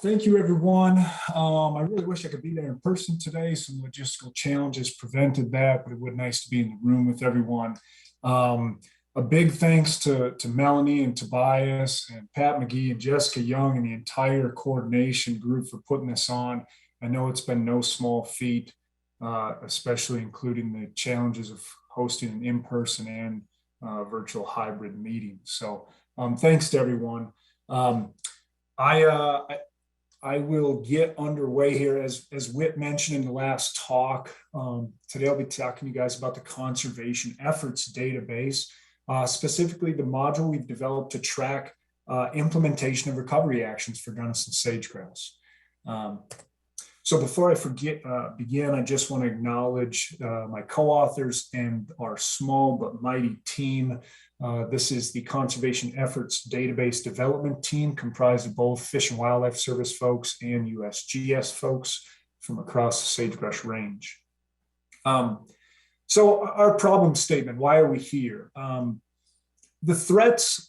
Thank you, everyone. I really wish I could be there in person today. Some logistical challenges prevented that, but it would be nice to be in the room with everyone. A big thanks to Melanie and Tobias and Pat McGee and Jessica Young and the entire coordination group for putting this on. I know it's been no small feat, especially including the challenges of hosting an in-person and virtual hybrid meeting. So thanks to everyone. I will get underway here. As Whit mentioned in the last talk, today I'll be talking to you guys about the Conservation Efforts Database, specifically the module we've developed to track implementation of recovery actions for Gunnison sagegrass. So before I begin, I just want to acknowledge my co-authors and our small but mighty team. This is the Conservation Efforts Database Development Team, comprised of both Fish and Wildlife Service folks and USGS folks from across the sagebrush range. So our problem statement, why are we here? The threats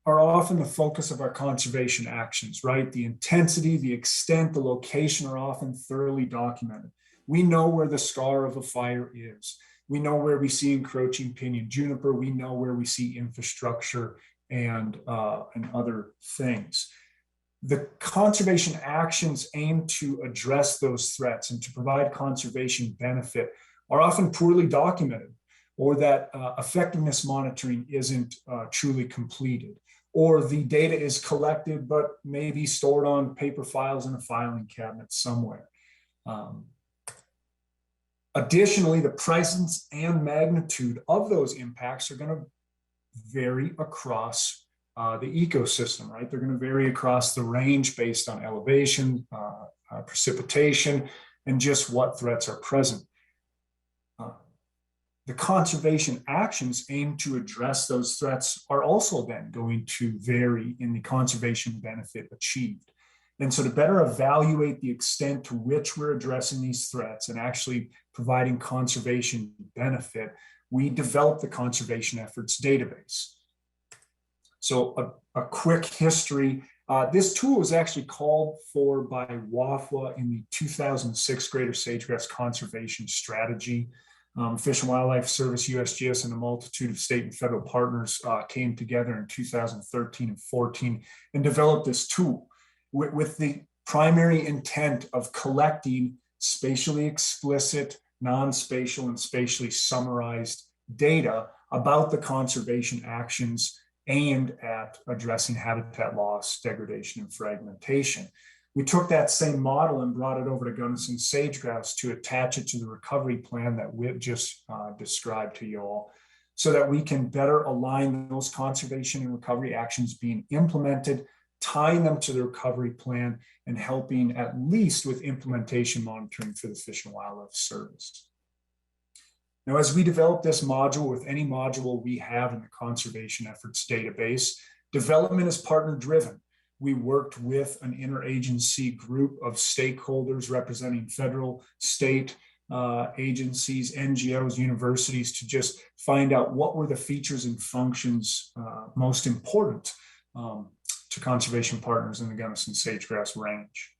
are often the focus of our conservation actions, right? The intensity, the extent, the location are often thoroughly documented. We know where the scar of a fire is. We know where we see encroaching pinyon juniper. We know where we see infrastructure and other things. The conservation actions aimed to address those threats and to provide conservation benefit are often poorly documented, or that effectiveness monitoring isn't truly completed, or the data is collected but maybe stored on paper files in a filing cabinet somewhere. Additionally, the presence and magnitude of those impacts are going to vary across the ecosystem, right? They're going to vary across the range based on elevation, precipitation, and just what threats are present. The conservation actions aimed to address those threats are also then going to vary in the conservation benefit achieved. And so to better evaluate the extent to which we're addressing these threats and actually providing conservation benefit, we developed the Conservation Efforts Database. So a quick history. This tool was actually called for by WAFWA in the 2006 Greater Sagegrass Conservation Strategy. Fish and Wildlife Service, USGS, and a multitude of state and federal partners came together in 2013 and 14 and developed this tool with the primary intent of collecting spatially explicit, non-spatial, and spatially summarized data about the conservation actions aimed at addressing habitat loss, degradation, and fragmentation. We took that same model and brought it over to Gunnison sagegrass to attach it to the recovery plan that Whit just described to you all, so that we can better align those conservation and recovery actions being implemented, tying them to the recovery plan, and helping at least with implementation monitoring for the Fish and Wildlife Service. Now, as we develop this module, with any module we have in the Conservation Efforts Database, development is partner driven. We worked with an interagency group of stakeholders representing federal, state agencies, NGOs, universities, to just find out what were the features and functions most important to conservation partners in the Gunnison sagegrass range.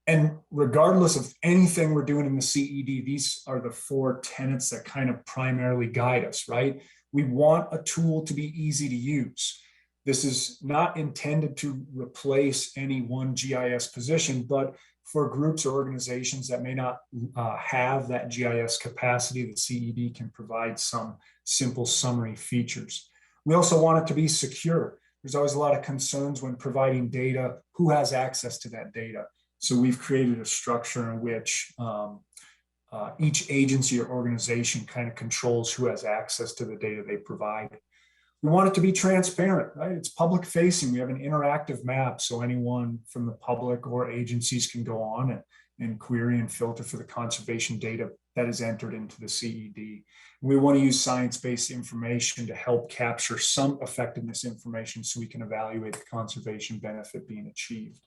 And regardless of anything we're doing in the CED, these are the four tenets that kind of primarily guide us, right? We want a tool to be easy to use. This is not intended to replace any one GIS position, but for groups or organizations that may not have that GIS capacity, the CED can provide some simple summary features. We also want it to be secure. There's always a lot of concerns when providing data, who has access to that data. So we've created a structure in which each agency or organization kind of controls who has access to the data they provide. We want it to be transparent, right? It's public facing. We have an interactive map, so anyone from the public or agencies can go on and query and filter for the conservation data that is entered into the CED. We want to use science-based information to help capture some effectiveness information so we can evaluate the conservation benefit being achieved.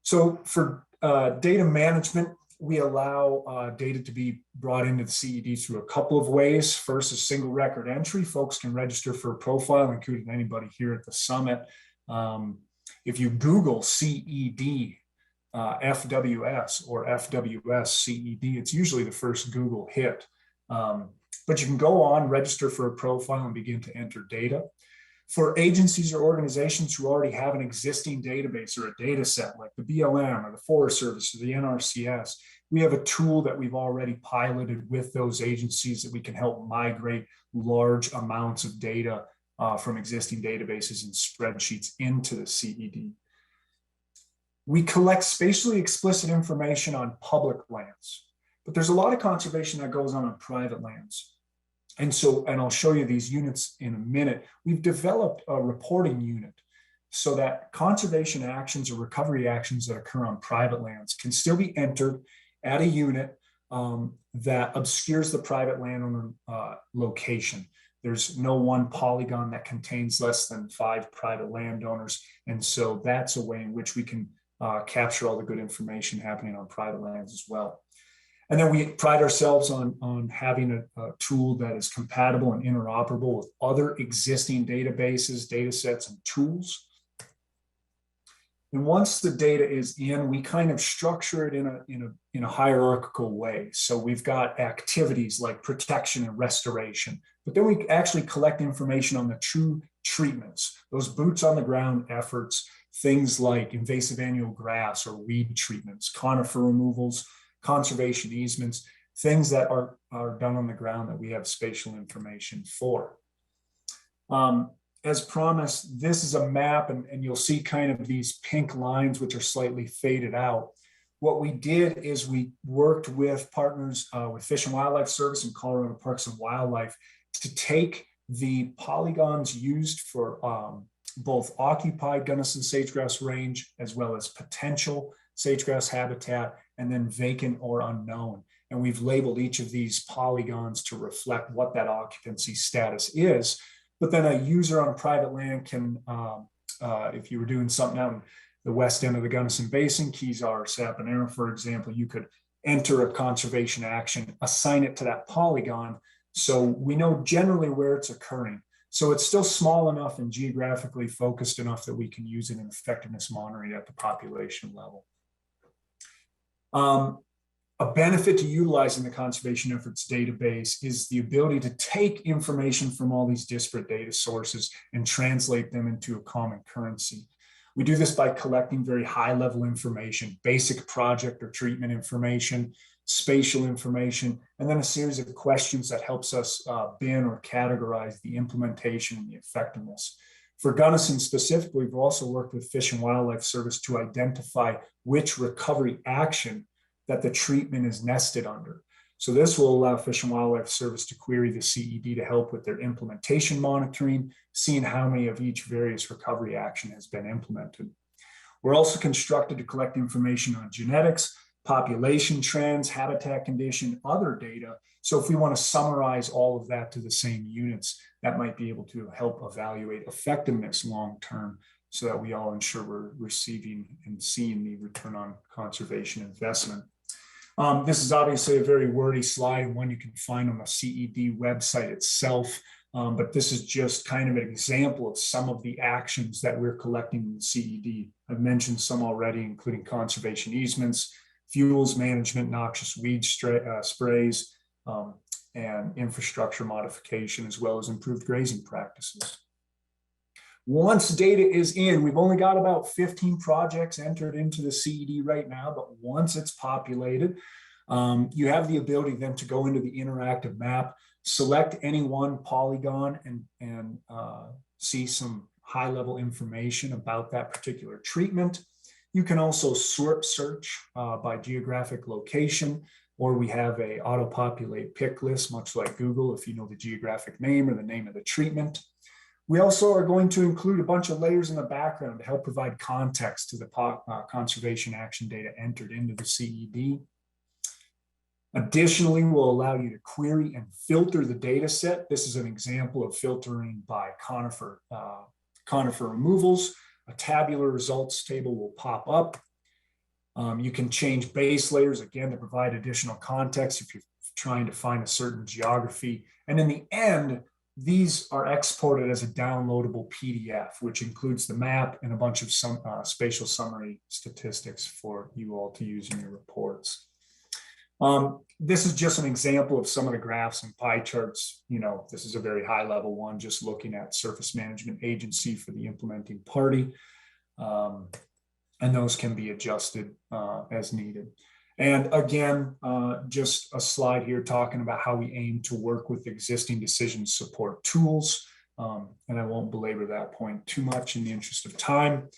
So for data management, we allow data to be brought into the CED through a couple of ways. First is single record entry. Folks can register for a profile, including anybody here at the summit. If you Google CED, FWS or FWS CED, it's usually the first Google hit. But you can go on, register for a profile, and begin to enter data. For agencies or organizations who already have an existing database or a data set like the BLM or the Forest Service or the NRCS, we have a tool that we've already piloted with those agencies that we can help migrate large amounts of data from existing databases and spreadsheets into the CED. We collect spatially explicit information on public lands, but there's a lot of conservation that goes on private lands. And I'll show you these units in a minute. We've developed a reporting unit so that conservation actions or recovery actions that occur on private lands can still be entered at a unit that obscures the private landowner location. There's no one polygon that contains less than 5 private landowners. And so that's a way in which we can capture all the good information happening on private lands as well. And then we pride ourselves on having a tool that is compatible and interoperable with other existing databases, data sets, and tools. And once the data is in, we kind of structure it in a hierarchical way. So we've got activities like protection and restoration, but then we actually collect information on the true treatments, those boots on the ground efforts, things like invasive annual grass or weed treatments, conifer removals, conservation easements, things that are done on the ground that we have spatial information for. As promised, this is a map, and you'll see kind of these pink lines, which are slightly faded out. What we did is we worked with partners with Fish and Wildlife Service and Colorado Parks and Wildlife to take the polygons used for both occupied Gunnison sagegrass range as well as potential sagegrass habitat, and then vacant or unknown. And we've labeled each of these polygons to reflect what that occupancy status is. But then a user on private land can, if you were doing something out in the west end of the Gunnison Basin, Keysar or Saponara, for example, you could enter a conservation action, assign it to that polygon, so we know generally where it's occurring. So it's still small enough and geographically focused enough that we can use it in effectiveness monitoring at the population level. A benefit to utilizing the conservation efforts database is the ability to take information from all these disparate data sources and translate them into a common currency. We do this by collecting very high level information, basic project or treatment information, spatial information, and then a series of questions that helps us bin or categorize the implementation and the effectiveness. For Gunnison specifically, we've also worked with Fish and Wildlife Service to identify which recovery action that the treatment is nested under. So this will allow Fish and Wildlife Service to query the CED to help with their implementation monitoring, seeing how many of each various recovery action has been implemented. We're also constructed to collect information on genetics, population trends, habitat condition, other data. So if we want to summarize all of that to the same units, that might be able to help evaluate effectiveness long-term so that we all ensure we're receiving and seeing the return on conservation investment. This is obviously a very wordy slide and one you can find on the CED website itself, but this is just kind of an example of some of the actions that we're collecting in the CED. I've mentioned some already, including conservation easements, fuels management, noxious weed sprays, and infrastructure modification, as well as improved grazing practices. Once data is in, we've only got about 15 projects entered into the CED right now, but once it's populated, you have the ability then to go into the interactive map, select any one polygon and see some high-level information about that particular treatment. You can also search by geographic location, or we have a auto-populate pick list, much like Google, if you know the geographic name or the name of the treatment. We also are going to include a bunch of layers in the background to help provide context to the conservation action data entered into the CED. Additionally, we'll allow you to query and filter the data set. This is an example of filtering by conifer removals. A tabular results table will pop up. You can change base layers, again, to provide additional context if you're trying to find a certain geography. And in the end, these are exported as a downloadable PDF, which includes the map and a bunch of spatial summary statistics for you all to use in your reports. This is just an example of some of the graphs and pie charts. This is a very high level one, just looking at Surface Management Agency for the implementing party. And those can be adjusted as needed. And again, just a slide here talking about how we aim to work with existing decision support tools. And I won't belabor that point too much in the interest of time.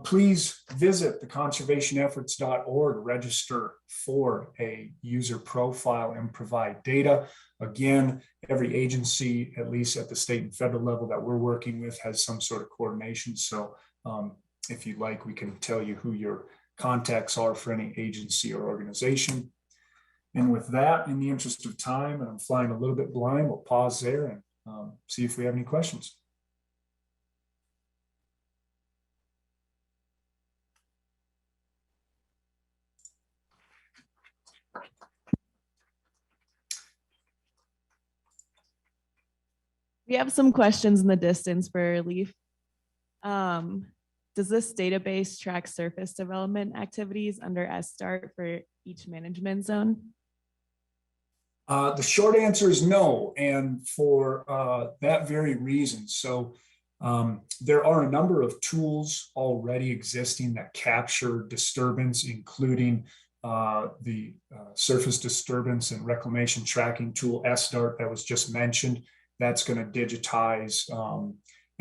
Please visit theconservationefforts.org, register for a user profile and provide data. Again, every agency, at least at the state and federal level that we're working with, has some sort of coordination. So if you'd like, we can tell you who your contacts are for any agency or organization. And with that, in the interest of time, and I'm flying a little bit blind, we'll pause there and see if we have any questions. We have some questions in the distance for Lief. Does this database track surface development activities under Estar for each management zone? The short answer is no, and for that very reason. So there are a number of tools already existing that capture disturbance, including the surface disturbance and reclamation tracking tool, Estar, that was just mentioned. That's going to digitize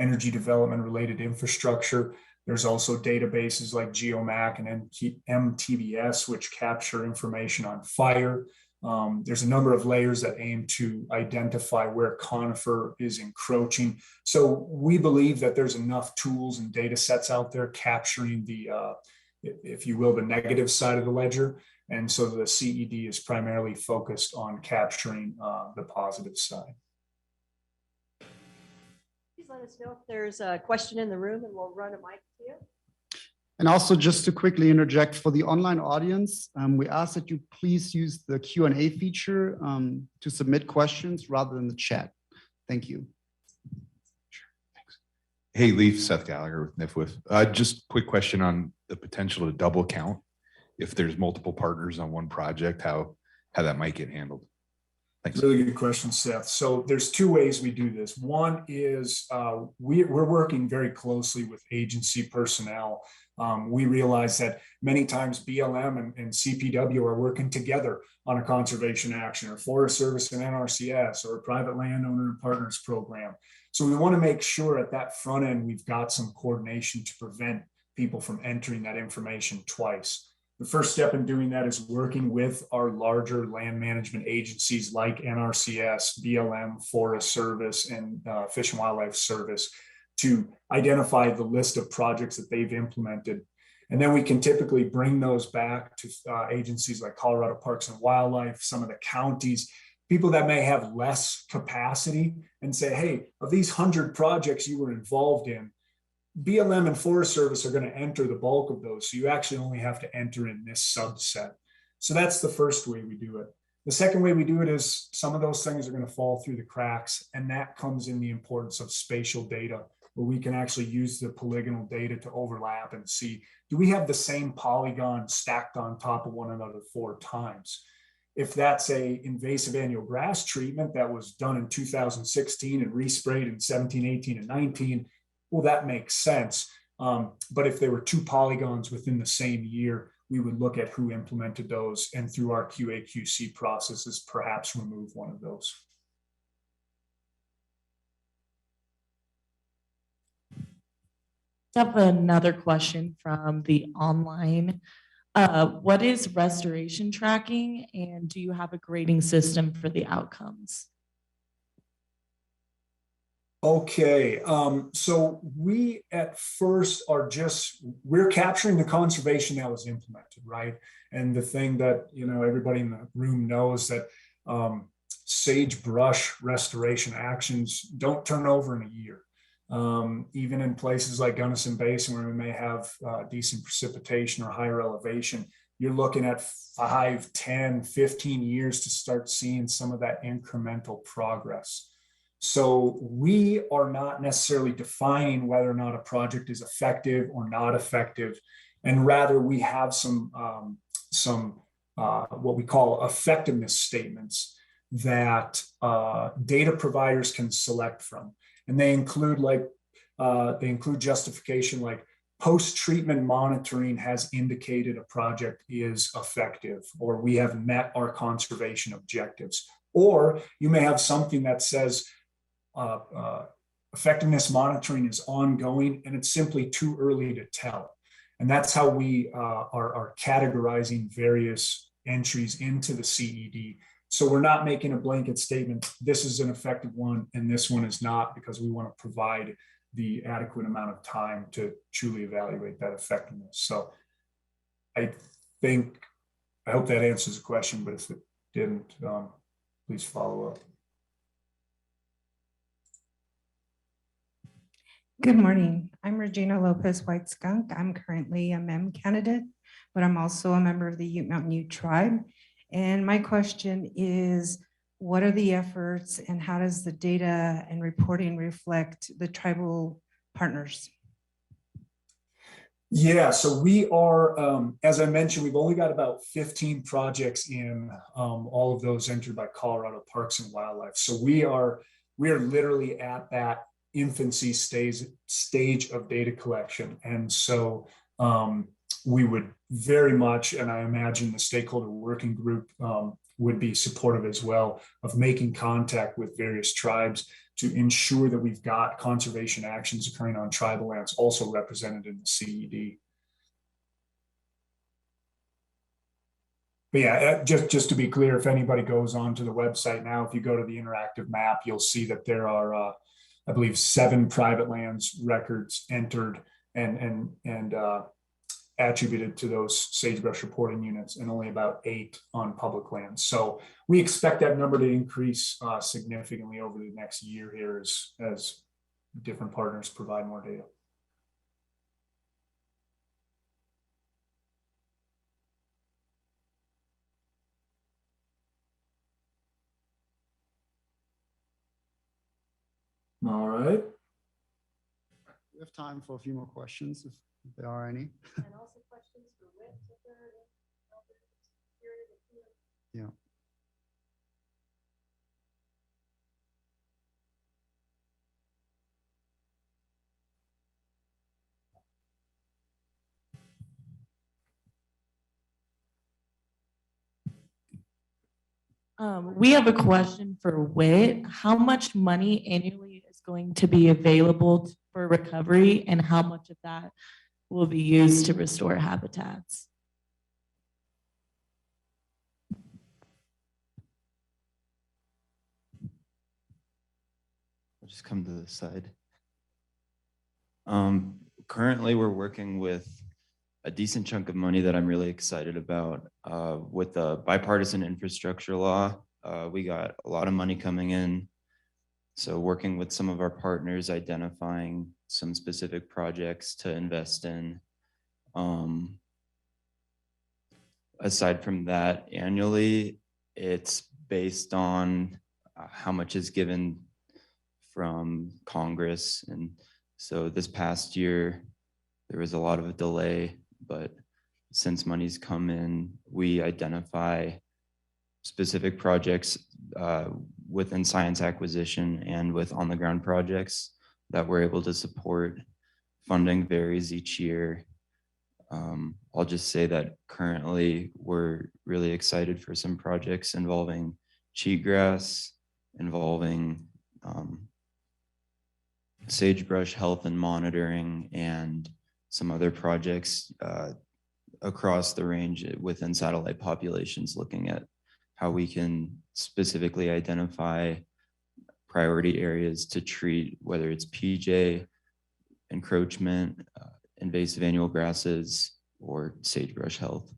energy development related infrastructure. There's also databases like GeoMac and MTBS, which capture information on fire. There's a number of layers that aim to identify where conifer is encroaching. So we believe that there's enough tools and data sets out there capturing the, if you will, the negative side of the ledger. And so the CED is primarily focused on capturing the positive side. Please let us know if there's a question in the room and we'll run a mic to you. And also just to quickly interject for the online audience, we ask that you please use the Q&A feature to submit questions rather than the chat. Thank you. Sure, thanks. Hey, Lief, Seth Gallagher with NIFWIF. Just quick question on the potential to double count. If there's multiple partners on one project, how that might get handled. Thanks. Really good question, Seth. So there's two ways we do this. One is we're working very closely with agency personnel. We realize that many times BLM and CPW are working together on a conservation action, or Forest Service and NRCS, or a private landowner and partners program. So we want to make sure at that front end we've got some coordination to prevent people from entering that information twice. The first step in doing that is working with our larger land management agencies like NRCS, BLM, Forest Service, and Fish and Wildlife Service to identify the list of projects that they've implemented. And then we can typically bring those back to agencies like Colorado Parks and Wildlife, some of the counties, people that may have less capacity, and say, hey, of these 100 projects you were involved in, BLM and Forest Service are going to enter the bulk of those. So you actually only have to enter in this subset. So that's the first way we do it. The second way we do it is some of those things are going to fall through the cracks. And that comes in the importance of spatial data, where we can actually use the polygonal data to overlap and see, do we have the same polygon stacked on top of one another 4 times? If that's a invasive annual grass treatment that was done in 2016 and resprayed in 17, 18, and 19, well, that makes sense. But if there were 2 polygons within the same year, we would look at who implemented those, and through our QA/QC processes, perhaps remove one of those. I have another question from the online. What is restoration tracking, and do you have a grading system for the outcomes? Okay, so we at first are we're capturing the conservation that was implemented, right? And the thing that, everybody in the room knows that sagebrush restoration actions don't turn over in a year. Even in places like Gunnison Basin, where we may have decent precipitation or higher elevation, you're looking at 5, 10, 15 years to start seeing some of that incremental progress. So we are not necessarily defining whether or not a project is effective or not effective, and rather we have some what we call effectiveness statements that data providers can select from, and they include justification like post-treatment monitoring has indicated a project is effective, or we have met our conservation objectives. Or you may have something that says effectiveness monitoring is ongoing and it's simply too early to tell. And that's how we are categorizing various entries into the CED. So we're not making a blanket statement, this is an effective one and this one is not, because we want to provide the adequate amount of time to truly evaluate that effectiveness. So I hope that answers the question, but if it didn't, please follow up. Good morning. I'm Regina Lopez White Skunk. I'm currently a MEM candidate, but I'm also a member of the Ute Mountain Ute tribe. And my question is, what are the efforts and how does the data and reporting reflect the tribal partners? Yeah, so we are, as I mentioned, we've only got about 15 projects in, all of those entered by Colorado Parks and Wildlife. So we are literally at that infancy stage of data collection. And so we would very much, and I imagine the stakeholder working group would be supportive as well, of making contact with various tribes to ensure that we've got conservation actions occurring on tribal lands also represented in the CED. But yeah, just to be clear, if anybody goes onto the website now, if you go to the interactive map, you'll see that there are, I believe, 7 private lands records entered and attributed to those sagebrush reporting units, and only about 8 on public lands. So we expect that number to increase significantly over the next year here as different partners provide more data. All right. We have time for a few more questions if there are any. And also questions for Whit, if there are any. Yeah. We have a question for Whit. How much money annually is going to be available for recovery, and how much of that will be used to restore habitats? I'll just come to the side. Currently, we're working with a decent chunk of money that I'm really excited about. With the bipartisan infrastructure law, we got a lot of money coming in. So working with some of our partners, identifying some specific projects to invest in. Aside from that, annually, it's based on how much is given from Congress. And so this past year, there was a lot of a delay, but since money's come in, we identify specific projects within science acquisition and with on the ground projects that we're able to support. Funding varies each year. I'll just say that currently we're really excited for some projects involving cheatgrass, involving sagebrush health and monitoring, and some other projects across the range within satellite populations, looking at how we can specifically identify priority areas to treat, whether it's PJ, encroachment, invasive annual grasses, or sagebrush health.